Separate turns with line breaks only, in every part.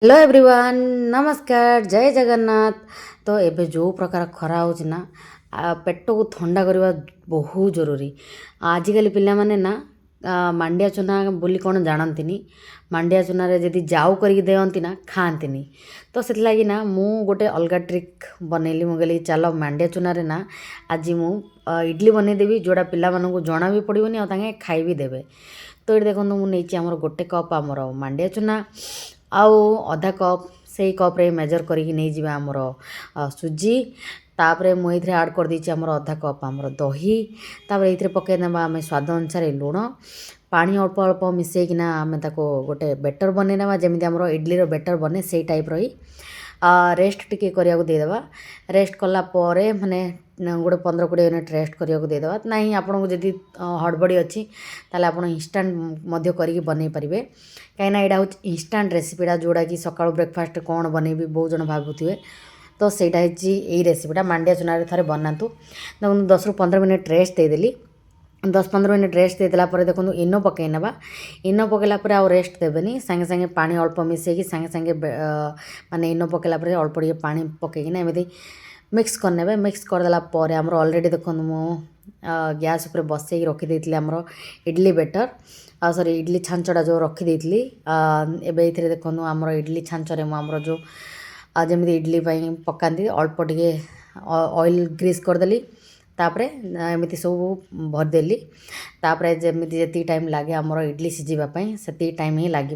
Hello everyone नमस्कार जय जगन्नाथ। तो एबे जो प्रकार खरा होची ना पेट को ठंडा करवा बहुत जरूरी। आजिकल पिला माने ना मांडिया चुना बोली कौन जानती मांडिया चुना रे जदि जाऊ करके देती ना खाती। तो से लगी ना मु गोटे अलग ट्रिक बनैली मुझे चल मांडिया चुना रे ना आज मु इडली बनईदेवी जोड़ा पिला मानू जना भी पड़ोनी और खाई भी देवे। तो ये देखो मुझे आमर गोटे कप आमर मांडिया चुना आउ अधा कप से कप रे मेजर करके नहीं जावा आमर सुजी तापरे मुझे ऐड कर देछि आमर अधा कप आमर दही तापर ये पकईना आम स्वाद अनुसार लुण पानी अल्प अल्प मिसेकिना आम ताको गोटे बेटर बनईना जमी आमर इडली बेटर बने से टाइप रही रेस्ट टिके करिया देदेबा। रेस्ट कलापर माने गोटे 15-20 मिनट रेस्ट करिया देदेबा ना आपन को जदि हड़बड़ी अच्छी ताले आपन इंस्टांट करके बनई पारे कहीं यहाँ हूँ इंस्टांट रेसिपीटा जोड़ा कि सका ब्रेकफास्ट कौन बनईबी बहुत जन भावुए। तो सहीटा यही रेसिपीटा मांडिया चुना थे बनातु। देखो 10-15 मिनट रेस्ट देदेली 10-15 मिनट रेस्ट देदेला देखो इनो पकई ना इनो पकईला आउ रेस्ट देवेनि सांगे सांगे पानी अल्प मिसेकी सांगे सांगे माने इनो पकईला अल्प टे पानी पकईकिना एमती मिक्स करने मिक्स करदेला आमर अलरेडी देखो मु गैस उपर बसई रखीदी आमर इडली बेटर सॉरी इडली छांचटा जो रखीदी एबे ये देखो आमर इडली छांचरे मुझे जो जमी इडली पकाती अल्प टे ऑयल ग्रीस करदेली तापरे एमती सब भरदेली तापरे जमी जी टाइम लगे आमर इडली सीझापी से टाइम ही लगे।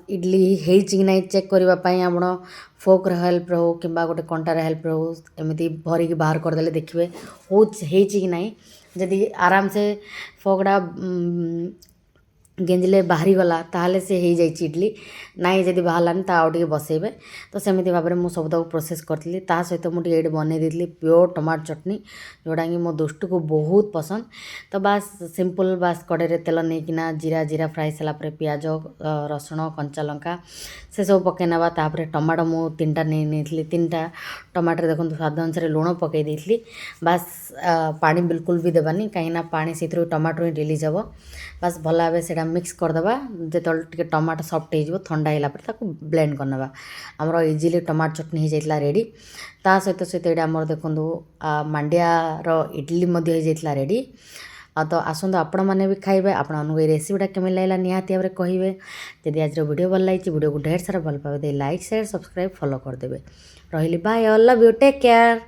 इडली होइछि कि नहीं चेक करने आप फोक्र हेल्प हो कि गोटे कंटार हेल्प हो एमती भरिकी बाहर करदे देखिए होइछि कि नहीं। जदि आराम से फोकड़ा गेंजिले बाहरी गला ताहले से हो जाइए इडली नाई जदि बाहरलानी टे बसैबे। तो सेमती भाव में मुझे सब प्रोसेस करी सहित मुझे ये बनई दी प्योर टमाटो चटनी जोड़ा कि मो दुष्ट को बहुत पसंद। तो बास सिंपल बास कड़े तेल नहीं जीरा जीरा फ्राई सारापर पियाज रसुण कंचा लंका से सब पकई ना टमाटो मु 3टा नहीं 3टा टमाटर देखो स्वाद अनुसार लुण पकई देती बास पानी बिल्कुल भी देवानी कहीं पानी से टमाटो ही रिलीज हे बास भल भाव से मिक्स करदे जो टे टमाटो सफ्ट हो ठंडा है ब्लेंड करना आमर इजिली टमाटो चटनी हो जाता रेडी। ता सहित सहित ये आमर देखो मांडियार इडली हो जाता रेडी। तो आसतु आपण मैंने भी खाइबे आपन ये रेसिपीटा केमी लगला निहाती भाव में कहे। जदि आज वीडियो भल लगी वीडियो को ढेर सारा भल पाए लाइक शेयर सब्सक्राइब फॉलो करदे। रही bye love you take care.